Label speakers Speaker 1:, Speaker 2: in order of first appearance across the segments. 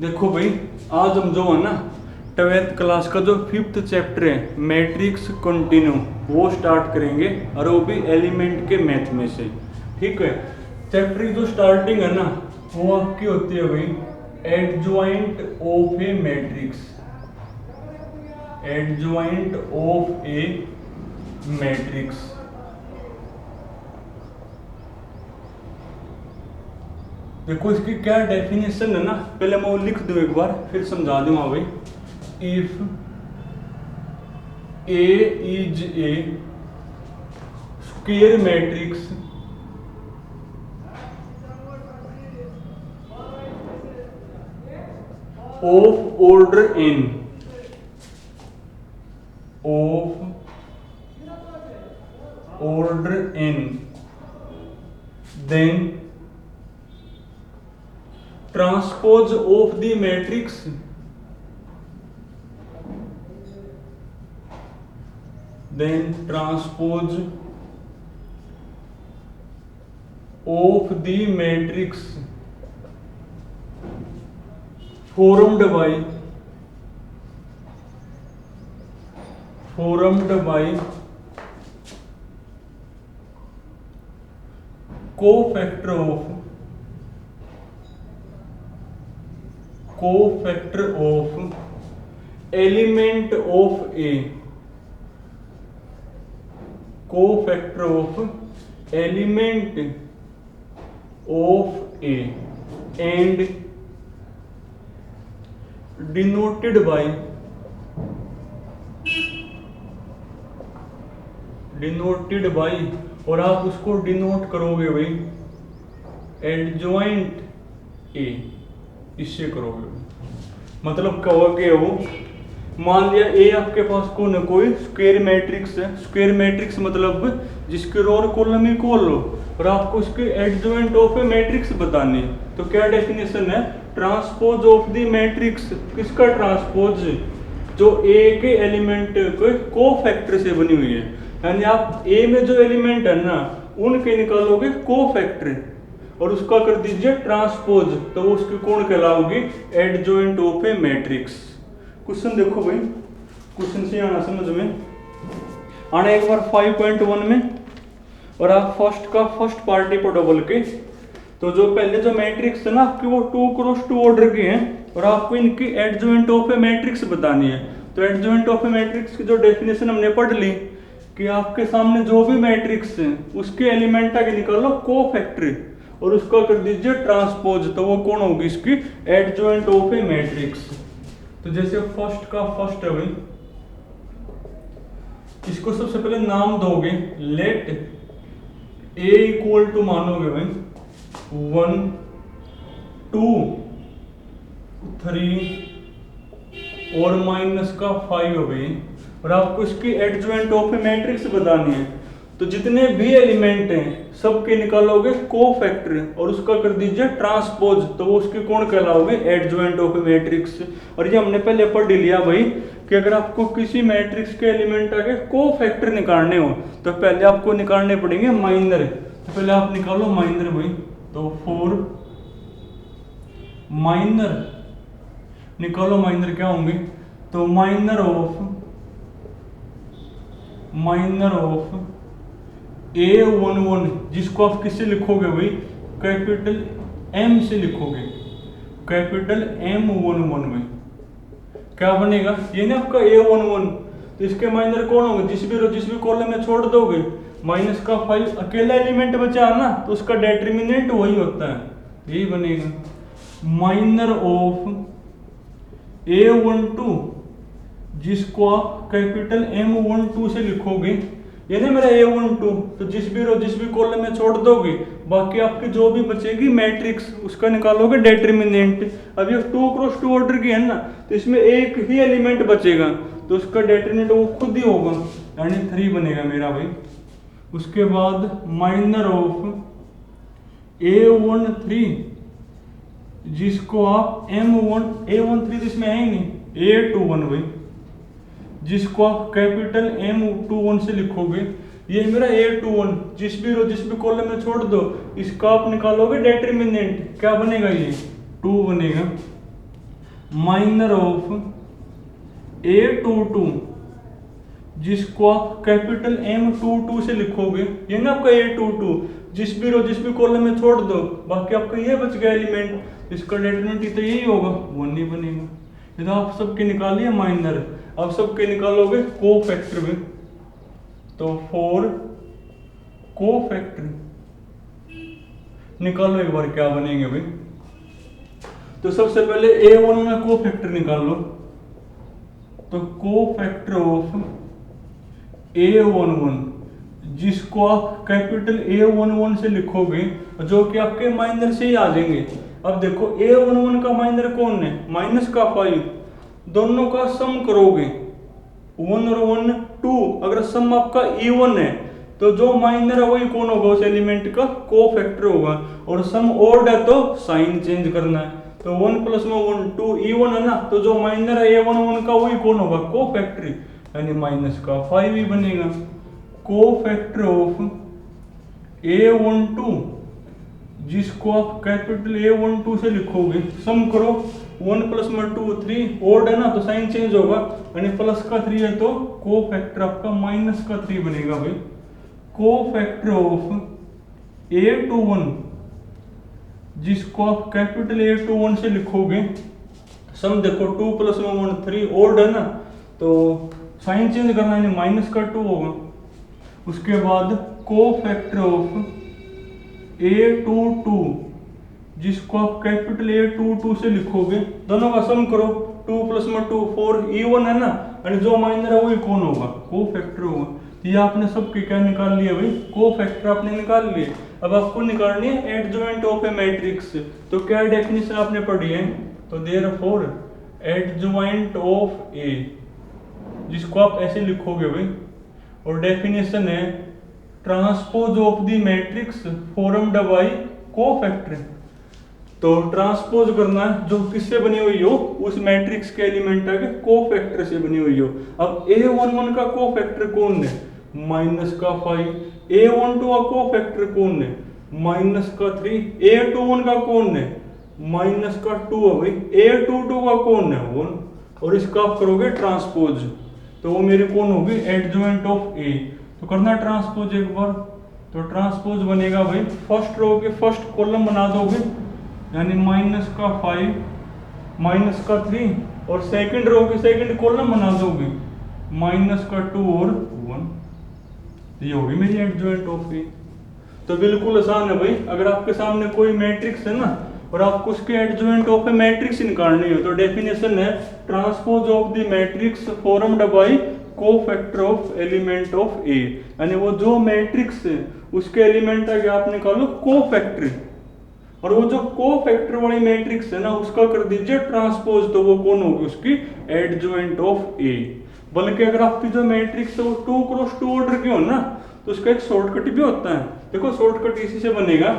Speaker 1: देखो भाई, आज हम जो है ना 12th क्लास का जो 5th चैप्टर है मैट्रिक्स कंटिन्यू वो स्टार्ट करेंगे, और वो भी एलिमेंट के मैथ में से। ठीक है, चैप्टर की जो स्टार्टिंग है ना वो आपकी होती है भाई adjoint of a matrix. Adjoint of a matrix. देखो इसकी क्या डेफिनेशन है ना, पहले मैं वो लिख दूं एक बार फिर समझा दूंगा भाई। If A is a square matrix of order n, of order n, then transpose of the matrix formed by cofactor of element of A, cofactor of element of A, and denoted by और आप उसको denote करोगे भाई adjoint A, इससे करोगे। मतलब क्या होगा कि वो मान लिया ए आपके पास कौन है, कोई स्क्वायर मैट्रिक्स है। स्क्वायर मैट्रिक्स मतलब जिसके रो और कॉलम इक्वल हो, और आपको उसके एडजॉइंट ऑफ ए मैट्रिक्स बतानी है। तो क्या डेफिनेशन है, ट्रांसपोज ऑफ द मैट्रिक्स। किसका ट्रांसपोज, जो ए के एलिमेंट के कोफैक्टर से बनी हुई है। यानी आप ए में जो एलिमेंट है ना उनके निकालोगे कोफैक्टर और उसका कर दीजिए ट्रांसपोज, तो वो उसकी कौन कहलाओगी, adjoint of a matrix. Question देखो भाई, क्वेश्चन से आना समझ में आना एक बार 5.1 में, और आप फर्स्ट पार्टी पर डबल के। तो जो पहले जो मैट्रिक्स है ना आपकी वो 2x2 ऑर्डर की है, और आपको इनकी एडजॉइंट ऑफ ए मैट्रिक्स बतानी है। तो एडजॉइंट ऑफ ए मैट्रिक्स की जो डेफिनेशन हमने पढ़ ली कि आपके सामने जो भी मैट्रिक्स है उसके एलिमेंट आगे निकालो कोफैक्टर और उसका कर दीजिए ट्रांसपोज, तो वो कौन होगी इसकी एडजॉइंट ऑफ ए मैट्रिक्स। तो जैसे फर्स्ट है भाई, इसको सबसे पहले नाम दोगे, लेट ए इक्वल टू मानोगे भाई 1 2 3 और -5 हो गई, और आपको इसकी एडजॉइंट ऑफ ए मैट्रिक्स बतानी है। तो जितने भी एलिमेंट हैं सबके निकालोगे कोफैक्टर और उसका कर दीजिए ट्रांसपोज, तो वो उसके कौन कहलाओगे, एडजॉइंट ऑफ ए मैट्रिक्स। और ये हमने पहले पढ़ लिया भाई कि अगर आपको किसी मैट्रिक्स के एलिमेंट आगे कोफैक्टर निकालने हो तो पहले आपको निकालने पड़ेंगे माइनर। तो पहले आप निकालो माइनर भाई, तो 4 माइनर निकालो, माइनर क्या होंगे, तो माइनर ऑफ A11, जिसको आप किससे लिखोगे भाई, कैपिटल M से लिखोगे, कैपिटल M11 में क्या बनेगा, ये ना आपका A11। तो इसके माइनर कौन होंगे, जिस भी कॉलम में छोड़ दोगे -5 अकेला एलिमेंट बचा ना तो उसका डेटर्मिनेंट वही होता है, यही बनेगा। माइनर ऑफ A12, जिसको आप कैपिटल M12 से लिखोगे, ये ना मेरा A12, तो जिस भी कॉलम में छोड़ दोगे बाकी आपकी जो भी बचेगी मैट्रिक्स उसका निकालोगे डेटर्मिनेंट। अब ये 2x2 ऑर्डर की है ना, तो इसमें एक ही एलिमेंट बचेगा तो उसका डेटर्मिनेंट वो खुद ही होगा, यानी 3 बनेगा मेरा भाई। उसके बाद माइनर ऑफ A13, जिसको आप A13 तो इसमें है ही नहीं, A21 भाई, जिसको आप कैपिटल M21 से लिखोगे। ये मेरा A21, जिस भी कॉलम में छोड़ दो इसका आप निकालोगे डेटर्मिनेंट, क्या बनेगा, ये 2 बनेगा। माइनर ऑफ A22, जिसको आप कैपिटल M22 से लिखोगे, ये ना आपका A22, जिस भी कॉलम में छोड़ दो, बाकी आपका ये बच गया एलिमेंट, इसका डिटरमिनेंट तो यही होगा, 1 नहीं बनेगा। ये तो आप सबके निकालिए माइनर, अब सबके निकालोगे कोफैक्टर में, तो 4 कोफैक्टर निकालो एक बार क्या बनेंगे भाई। तो सबसे पहले A1 में कोफैक्टर निकाल लो, तो कोफैक्टर ऑफ A11, जिसको आप कैपिटल A11 से लिखोगे, जो कि आपके माइनर से ही आ जाएंगे। अब देखो A11 का माइनर कौन है, माइनस का 5, दोनों का सम करोगे 1 और 1 2, अगर सम आपका इवन है तो जो माइनर है वही कौन होगा, उस एलिमेंट का कोफैक्टर होगा, और सम ऑड है तो साइन चेंज करना है, तो 1 + 1 2 इवन है ना, तो जो माइनर है A11 का वही कौन होगा, कोफैक्टर, यानी माइनस का 5 ही बनेगा। कोफैक्टर ऑफ A12, जिसको आप कैपिटल A12 से लिखोगे, सम करो 1 + 2 3, ऑड है ना तो साइन चेंज होगा, यानी प्लस का 3 है तो कोफैक्टर आपका माइनस का 3 बनेगा भाई। कोफैक्टर ऑफ A21, जिसको आप कैपिटल A21 से लिखोगे, सम देखो 2 + 1 3, ऑड है ना तो साइन चेंज करना है, माइनस का 2 होगा। उसके बाद कोफैक्टर ऑफ A22, जिसको आप कैपिटल A22 से लिखोगे, दोनों का सम करो 2 + 2 4, इवन है ना, और जो माइनर है वही कौन होगा, कोफैक्टर होगा। तो ये आपने सबके क्या निकाल लिया भाई, कोफैक्टर आपने निकाल लिए। अब आपको निकालनी है एडजॉइंट ऑफ ए मैट्रिक्स, तो क्या डेफिनेशन आपने पढ़ी है, तो देयरफॉर एडजॉइंट ऑफ ए, जिसको आप ऐसे लिखोगे भाई, और डेफिनेशन है transpose of the matrix formed by cofactor. तो ट्रांसपोज करना है जो किससे बनी हुई हो, उस मैट्रिक्स के एलिमेंट के कोफैक्टर से बनी हुई हो। अब A11 का कोफैक्टर कौन है, माइनस का 5, A12 का कोफैक्टर कौन है, माइनस का 3, A21 का कौन है, माइनस का 2 है भाई, A22 का कौन है 1, और इसका आप करोगे ट्रांसपोज, तो वो मेरी कौन होगी, एडजॉइंट ऑफ ए। तो करना ट्रांसपोज एक बार, तो ट्रांसपोज बनेगा भाई, फर्स्ट रो के फर्स्ट कॉलम बना दोगे, यानी माइनस का 5 माइनस का 3, और सेकंड रो के सेकंड कॉलम बना दोगे, माइनस का 2 और 1, ये होगी मेरी एडजॉइंट ऑफ ए। तो बिल्कुल आसान है भाई, अगर आपके सामने कोई मैट्रिक्स है ना और आपको उसके एडजॉइंट ऑफ ए मैट्रिक्स निकालनी हो, तो डेफिनेशन है transpose of the matrix formed by cofactor of element of A, यानी वो जो मैट्रिक्स है उसके एलिमेंट आगे आप निकालो कोफैक्टर, और वो जो कोफैक्टर वाली मैट्रिक्स है ना उसका कर दीजिए ट्रांसपोज, तो वो कौन होगी, उसकी एडजॉइंट ऑफ ए। बल्कि अगर आपकी जो मैट्रिक्स है वो 2 × 2 ऑर्डर की हो ना, तो उसका एक शॉर्टकट भी होता है। देखो शॉर्टकट इसी से बनेगा,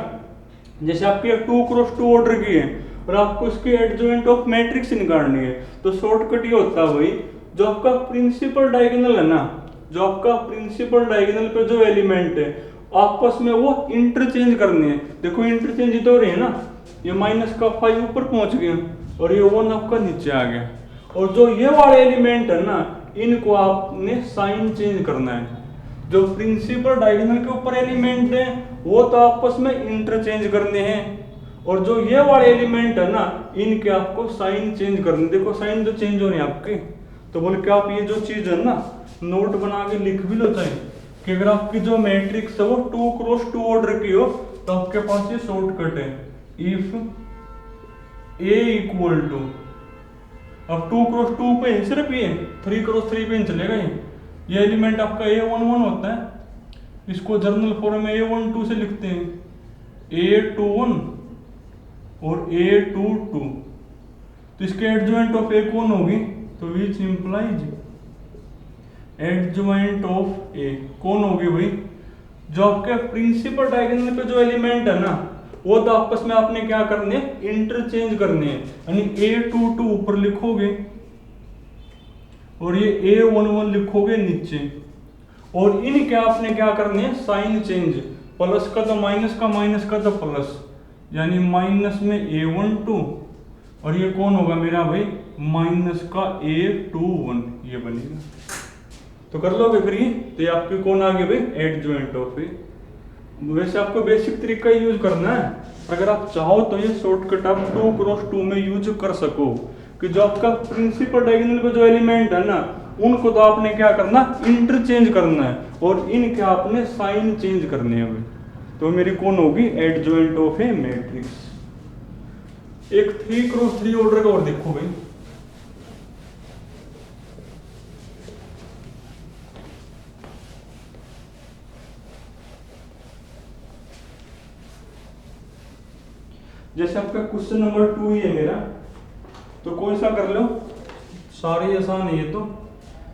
Speaker 1: जैसे आपकी 2 × 2 ऑर्डर की है और आपको उसकी एडजॉइंट ऑफ मैट्रिक्स निकालनी है, तो शॉर्टकट ये होता है भाई, जो आपका प्रिंसिपल डायगोनल है ना, जो आपका प्रिंसिपल डायगोनल पे जो एलिमेंट है आपस में वो इंटरचेंज करने हैं। देखो इंटरचेंज तो हो रही है ना, ये माइनस का 5 ऊपर पहुंच गया और ये 1 आपका नीचे आ गया, और जो ये वाले एलिमेंट है ना इनको आपने साइन चेंज करना है। जो प्रिंसिपल डायगोनल के ऊपर एलिमेंट है वो तो आपस में इंटरचेंज करने हैं, और जो ये वाले एलिमेंट है ना इनके आपको साइन चेंज करने। देखो साइन तो चेंज हो रहे हैं आपके, तो बोल के आप ये जो चीज है ना नोट बना के लिख भी लो चाहे, कि अगर आपकी जो मैट्रिक्स है वो 2 × 2 ऑर्डर की हो तो आपके पास ये शॉर्टकट है, इफ A इक्वल टू, अब 2 × 2 पे सिर्फ ये 3 × 3 पे चलेगा, ये एलिमेंट आपका A11 होता है, इसको जर्नल फॉर्म में A12 से लिखते हैं, A21 और A22, तो इसके एडजॉइंट ऑफ ए कौन होगी, तो विच इंप्लाइज एडजॉइंट ऑफ ए कौन होगी भाई, जो आपके प्रिंसिपल डायगोनल पे जो एलिमेंट है ना वो तो आपस में आपने क्या करने, इंटरचेंज करने हैं, यानी A22 ऊपर लिखोगे और ये A11 लिखोगे नीचे, और इनके आपने क्या करने, साइन चेंज, प्लस का तो माइनस का, माइनस का तो प्लस, यानी माइनस में A12 और ये कौन होगा मेरा भाई माइनस का A21, ये बनेगा। तो कर लोगे फिर ये, तो ये आपके कौन आ गए भाई एडजॉइंट ऑफ ए। वैसे आपको बेसिक तरीका यूज करना है, अगर आप चाहो तो ये शॉर्टकट आप 2 क्रॉस 2 में यूज कर सको, कि जो आपका प्रिंसिपल डायगोनल पे जो एलिमेंट है ना, उनको तो आपने क्या करना इंटरचेंज करना है, और इनके आपने साइन चेंज करने हैं। तो मेरी कौन होगी एडजॉइंट ऑफ ए मैट्रिक्स। एक 3 क्रॉस 3 ऑर्डर का और देखो भाई, जैसे आपका क्वेश्चन नंबर 2 ही है मेरा, तो कोई सा कर लो, सारे आसान है ये तो।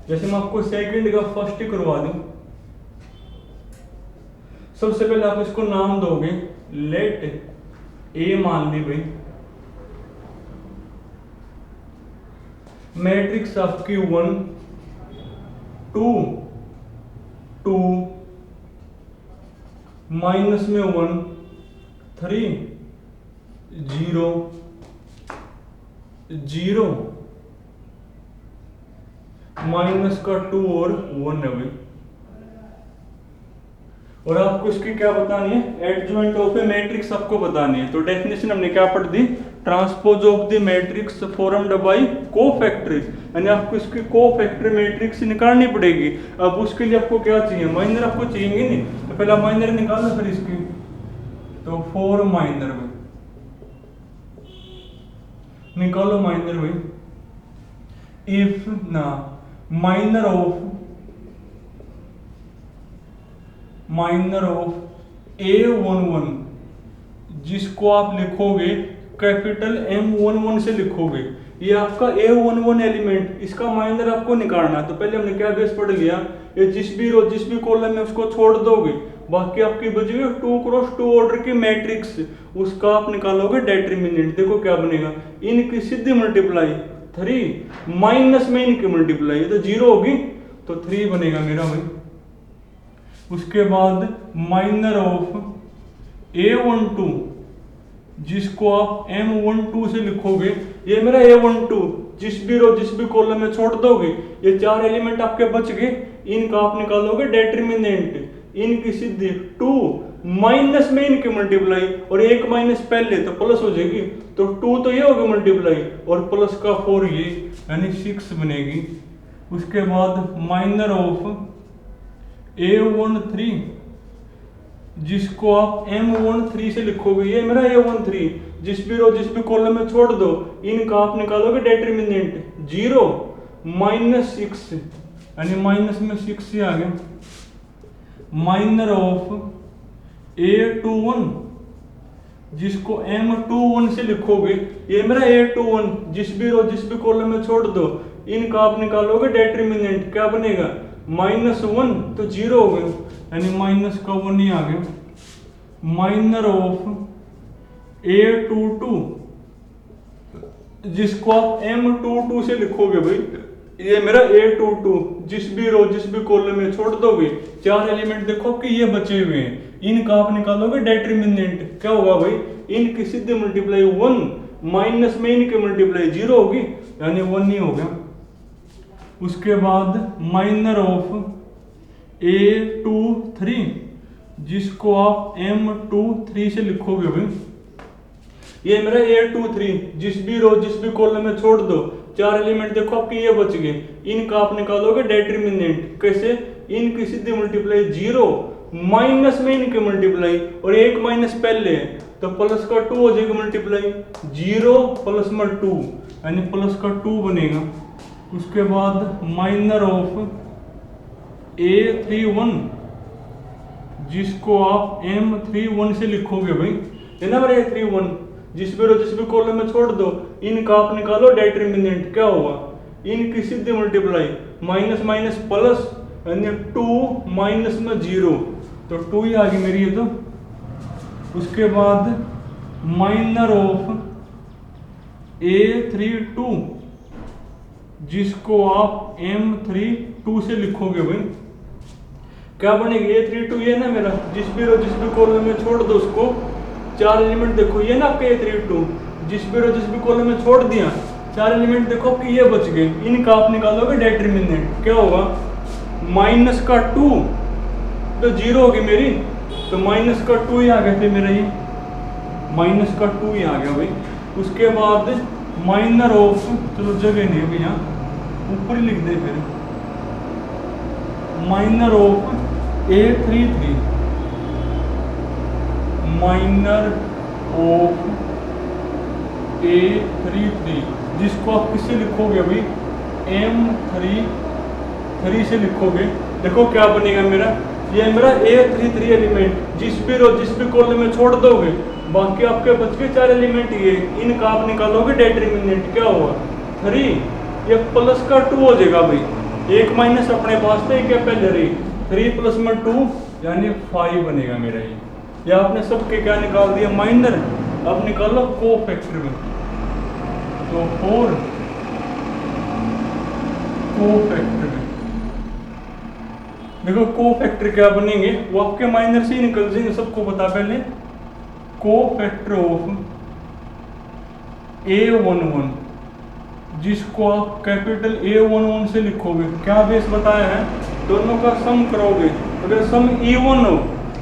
Speaker 1: जैसे मैं आपको सेकंड का फर्स्ट ही करवा दूं, सबसे पहले आप इसको नाम दोगे लेट ए मान ली भाई, मैट्रिक्स आपकी 1 2 2 माइनस में 1 3 0 0 माइनस का 2 और 1 है भाई। और आपको इसकी क्या बतानी है एडजॉइंट ऑफ ए मैट्रिक्स आपको बतानी है। तो डेफिनेशन हमने क्या पढ़ दी, transpose of the matrix formed by cofactor, यानी आपको इसकी कोफैक्टरी मैट्रिक्स निकालनी पड़ेगी। अब उसके लिए आपको क्या चाहिए, माइनर आपको चाहिए नहीं, तो पहला माइनर निकालना फिर इसकी, तो 4 माइनर में निकालो माइनर भाई। इफ ना माइनर ऑफ A11, जिसको आप लिखोगे कैपिटल M11 से लिखोगे, ये आपका A11 एलिमेंट, इसका माइनर आपको निकालना। तो पहले हमने क्या बेस पढ़ लिया, ये जिस भी कॉलम में उसको छोड़ दोगे, बाकी आपकी बची हुई 2 क्रॉस 2 ऑर्डर की मैट्रिक्स, उसका आप निकालोगे डिटरमिनेंट। देखो क्या बनेगा, इनकी सीधी मल्टीप्लाई 3 माइनस में इनकी मल्टीप्लाई, तो 0 होगी, तो 3 बनेगा मेरा भाई। उसके बाद माइनर ऑफ A12, जिसको आप M12 से लिखोगे, ये मेरा A12, जिस भी कॉलम में छोड़ दोगे, ये 4 एलिमेंट आपके बच गए, इनका आप निकालोगे डिटरमिनेंट, इनकी सीधी 2 माइनस में इनकी मल्टीप्लाई, और 1 माइनस पहले तो प्लस हो जाएगी, तो 2 तो ये होगी मल्टीप्लाई, और प्लस का 4 ये, यानी 6 बनेगी। उसके बाद माइनर ऑफ A13, जिसको आप M13 से लिखोगे, ये मेरा A13, जिस भी कॉलम में छोड़ दो, इनका आप निकालोगे डिटरमिनेंट 0 माइनस 6, यानी माइनस में 6 ही आ गया। माइनर ऑफ A21, जिसको M21 से लिखोगे, ये मेरा A21, जिस भी कॉलम में छोड़ दो, इनका आप निकालोगे डिटरमिनेंट, क्या बनेगा -1, तो 0 हो गया, यानी माइनस का 1 ही आ गया। माइनर ऑफ A22, जिसको आप M22 से लिखोगे भाई, ये मेरा A22, जिस भी कॉलम में छोड़ दोगे, 4 एलिमेंट देखो कि ये बचे हुए हैं, इनका आप निकालोगे डिटरमिनेंट, क्या होगा भाई, इनकी सीधी मल्टीप्लाई 1 माइनस में इनकी मल्टीप्लाई 0 होगी, यानी 1 ही हो गया। उसके बाद माइनर ऑफ A23, जिसको आप M23 से लिखोगे भाई, ये मेरा A23, जिस भी कॉलम में छोड़ दो, 4 एलिमेंट देखो आपके ये बच गए, इनका आप निकालोगे डिटरमिनेंट, कैसे, इनकी सीधी मल्टीप्लाई 0 माइनस में इनकी मल्टीप्लाई, और 1 माइनस पहले है, तो प्लस का 2 हो जाएगा मल्टीप्लाई, 0 प्लस में 2, यानी प्लस का 2 बनेगा। उसके बाद माइनर ऑफ A31, जिसको आप M31 से लिखोगे भाई, है ना मेरा A31, जिस भी कॉलम में छोड़ दो, इनका आप निकालो डिटरमिनेंट, क्या होगा, इनकी सीधी मल्टीप्लाई माइनस माइनस प्लस, यानी 2 माइनस में 0, तो 2 ही आ गई मेरी ये तो। उसके बाद माइनर ऑफ A32, जिसको आप M32 से लिखोगे भाई, क्या बनेगी, A32 ये ना मेरा, जिस भी कॉलम में छोड़ दो उसको, 4 एलिमेंट देखो, ये ना आपके A32, जिस भी कॉलम में छोड़ दिया, 4 एलिमेंट देखो कि ये बच गए, इनका आप निकालोगे डिटरमिनेंट, क्या होगा माइनस का 2 तो 0 होगी मेरी, तो माइनस का 2 ही आ गया फिर मेरा, ये माइनस का 2 ही आ गया भाई। उसके बाद माइनर ऑफ, चलो जगह नहीं है भैया ऊपर ही लिख दे फिर, minor of A33, minor of A33 जिसको आप किससे लिखोगे अभी M33 से लिखोगे। देखो क्या बनेगा मेरा, ये मेरा A33 एलिमेंट जिस भी कॉलम में छोड़ दोगे, बाकी आपके बच गए 4 एलिमेंट, ये इनका आप निकालोगे डिटरमिनेंट, क्या होगा 3, ये प्लस का 2 हो जाएगा भाई, एक माइनस अपने पास था, क्या पहले रही 3 प्लस में 2 यानी 5 बनेगा मेरा ये। या आपने सबके क्या निकाल दिया माइनर, अब निकालो कोफैक्टर में, तो 4 कोफैक्टर में, देखो कोफैक्टर क्या बनेंगे, वो आपके माइनर से ही निकल जाएंगे, सबको बता पहले, कोफैक्टर ऑफ A11 जिसको आप कैपिटल A11 से लिखोगे, क्या बेस बताया है, दोनों का सम करोगे, अगर सम इवन हो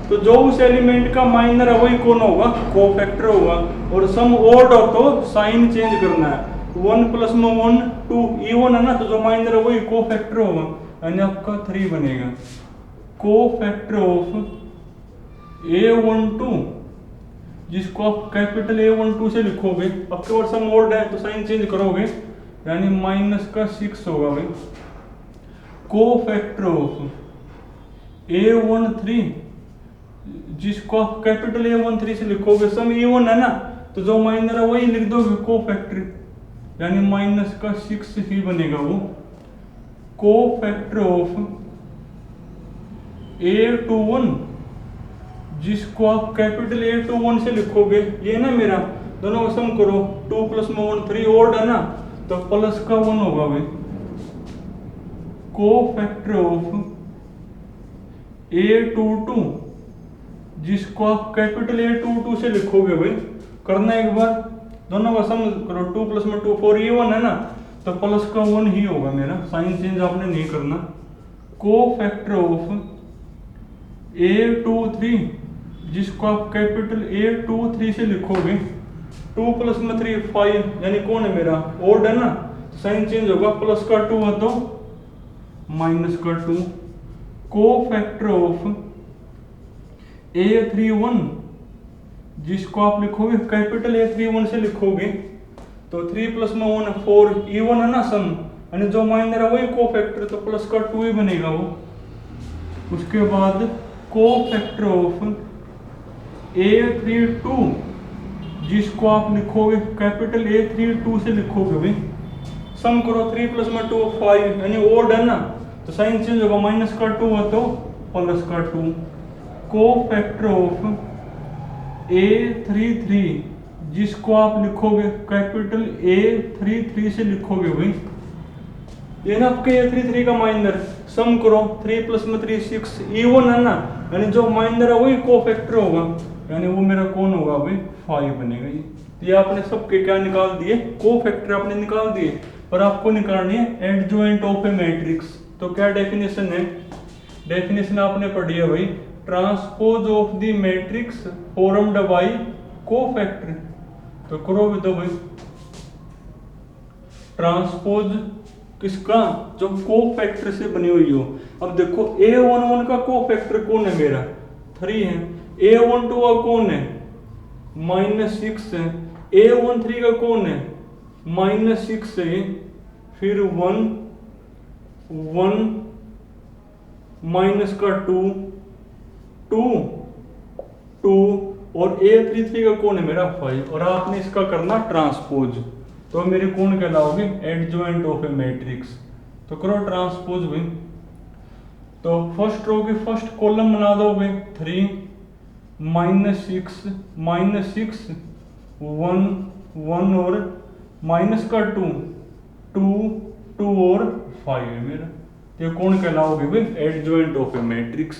Speaker 1: तो जो उस एलिमेंट का माइनर है वही कौन होगा, कोफैक्टर होगा, और सम ऑड हो तो साइन चेंज करना है, 1 प्लस में 1 2 इवन है ना, तो जो माइनर है वही कोफैक्टर होगा, यानी आपका 3 बनेगा। कोफैक्टर ऑफ A12 जिसको आप कैपिटल A12 से लिखोगे, आपके पास सम ऑड है तो साइन चेंज करोगे, यानी माइनस का 6 होगा भाई। कोफैक्टर ऑफ A13 जिसको आप कैपिटल A13 से लिखोगे, सम इवन है ना, तो जो माइनर है वही लिख दोगे कोफैक्टर, यानी माइनस का 6 ही बनेगा वो। कोफैक्टर ऑफ A21 जिसको आप कैपिटल A21 से लिखोगे, ये ना मेरा, दोनों का सम करो, 2 प्लस में 1 3 ऑड है ना, तो प्लस का 1 होगा भाई। कोफैक्टर ऑफ A22 जिसको आप कैपिटल A22 से लिखोगे भाई, करना एक बार, दोनों का सम करो, 2 प्लस में 2 4 इवन है ना, तो प्लस का 1 ही होगा मेरा, साइन चेंज आपने नहीं करना। कोफैक्टर ऑफ A23 जिसको आप कैपिटल A23 से लिखोगे, 2 प्लस में 3 5 यानी कौन है मेरा, ऑड है ना, तो साइन चेंज होगा, प्लस का 2 है तो माइनस का 2। कोफैक्टर ऑफ A31 जिसको आप लिखोगे कैपिटल A31 से लिखोगे, तो 3 प्लस में 1 4 इवन है ना सम, यानी जो माइनर है वही कोफैक्टर, तो प्लस का 2 ही बनेगा वो। उसके बाद कोफैक्टर ऑफ A32 जिसको आप लिखोगे कैपिटल A32 से लिखोगे भाई, सम करो, 3 प्लस में 2 5 यानी ऑड है ना, तो साइन चेंज होगा, माइनस का 2 है तो प्लस का 2। कोफैक्टर ऑफ A33 जिसको आप लिखोगे कैपिटल A33 से लिखोगे भाई, ये ना आपके A33 का माइनर, सम करो, 3 प्लस में 3 6 इवन है ना, यानी जो माइनर है वही कोफैक्टर होगा, यानी वो मेरा कौन होगा भाई 5 बनेगा ये। तो ये आपने सबके क्या निकाल दिए, कोफैक्टर आपने निकाल दिए, पर आपको निकालनी है एडजॉइंट ऑफ ए मैट्रिक्स। तो क्या डेफिनेशन है, डेफिनेशन आपने पढ़ी है भाई, transpose of the matrix formed by cofactor. तो करो भी तो भाई, ट्रांसपोज किसका, जो कोफैक्टर से बनी हुई हो। अब देखो A11 का कोफैक्टर कौन है मेरा, 3 है, A12 का कौन है -6 है, A13 का कौन है -6 है, फिर 1 1 माइनस का 2 2 2 और A33 का कौन है मेरा 5, और आपने इसका करना ट्रांसपोज, तो मेरे कौन कहलाओगे एडजॉइंट ऑफ ए मैट्रिक्स। तो करो ट्रांसपोज भाई, तो फर्स्ट रो की फर्स्ट कॉलम बना दो भाई, 3 -6 -6 1 1 और माइनस का 2 2 2 और 5 है मेरा, ये कौन कहलाओगे भाई एडजॉइंट ऑफ ए मैट्रिक्स।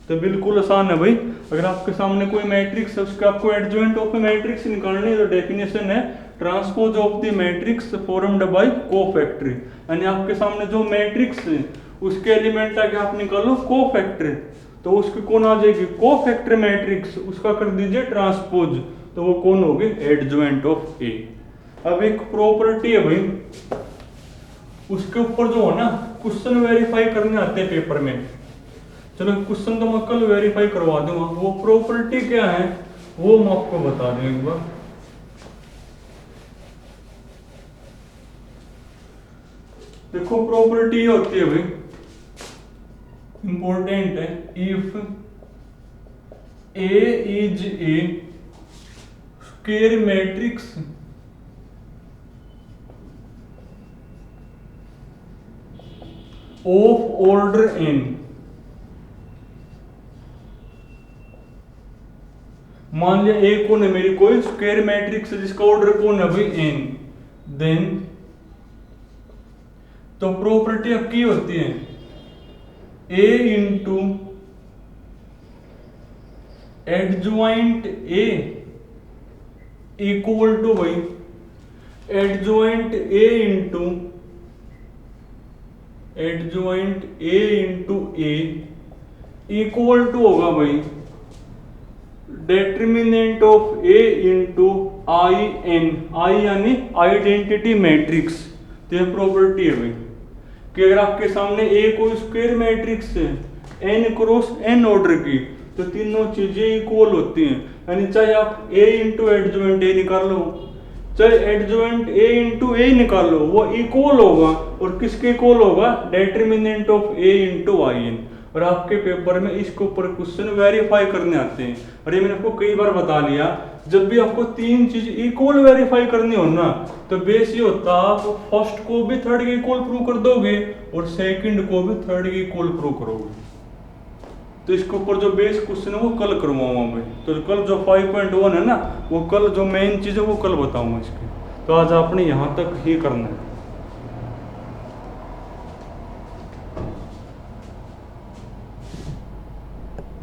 Speaker 1: तो बिल्कुल आसान है भाई, अगर आपके सामने कोई मैट्रिक्स है उसका आपको एडजॉइंट ऑफ ए मैट्रिक्स निकालनी है, तो डेफिनेशन है transpose of the matrix formed by cofactor, यानी आपके सामने जो मैट्रिक्स है उसके एलिमेंट आके आप निकालो कोफैक्टर, तो उसकी कौन आ जाएगी कोफैक्टर मैट्रिक्स, उसका कर दीजिए ट्रांसपोज, तो वो कौन होगी एडजॉइंट ऑफ ए। अब एक प्रॉपर्टी है भाई, उसके ऊपर जो है ना क्वेश्चन वेरीफाई करने आते हैं पेपर में, चलो क्वेश्चन तो मैं कल वेरीफाई करवा दूंगा, वो प्रॉपर्टी क्या है वो मैं आपको बता दूं एक बार। देखो प्रॉपर्टी होती है भाई, इंपॉर्टेंट है, if A is a square matrix of order n, मान लिया ए कौन है मेरी कोई स्क्वायर मैट्रिक्स है जिसका ऑर्डर कौन है भाई n, देन तो प्रॉपर्टी अब की होती है a into adjoint a equal to भाई adjoint a into adjoint a into a equal to होगा भाई determinant of a into I n, I यानी आइडेंटिटी मैट्रिक्स। तो यह प्रॉपर्टी है भाई कि अगर आपके सामने a कोई स्क्वायर मैट्रिक्स है n क्रॉस n ऑर्डर की, तो तीनों चीजें इक्वल होती हैं, यानी चाहे आप a इंटू एडजॉइंट a निकाल लो, चाहे एडजॉइंट a इंटू a निकाल लो, वो इक्वल होगा, और किसके इक्वल होगा determinant of a into I N. और आपके पेपर में इसके ऊपर क्वेश्चन वेरीफाई करने आते हैं, और ये मैंने आपको कई बार बता लिया, जब भी आपको तीन चीज इक्वल वेरीफाई करनी हो ना, तो बेस ये होता आप फर्स्ट को भी थर्ड के इक्वल प्रूव कर दोगे और सेकंड को भी थर्ड के इक्वल प्रूव करोगे। तो इसके ऊपर जो बेस क्वेश्चन है वो कल करवाऊंगा मैं, तो कल जो 5.1 है ना, वो कल जो मेन चीज है वो कल बताऊंगा इसकी। तो आज आपने यहाँ तक ही करना है।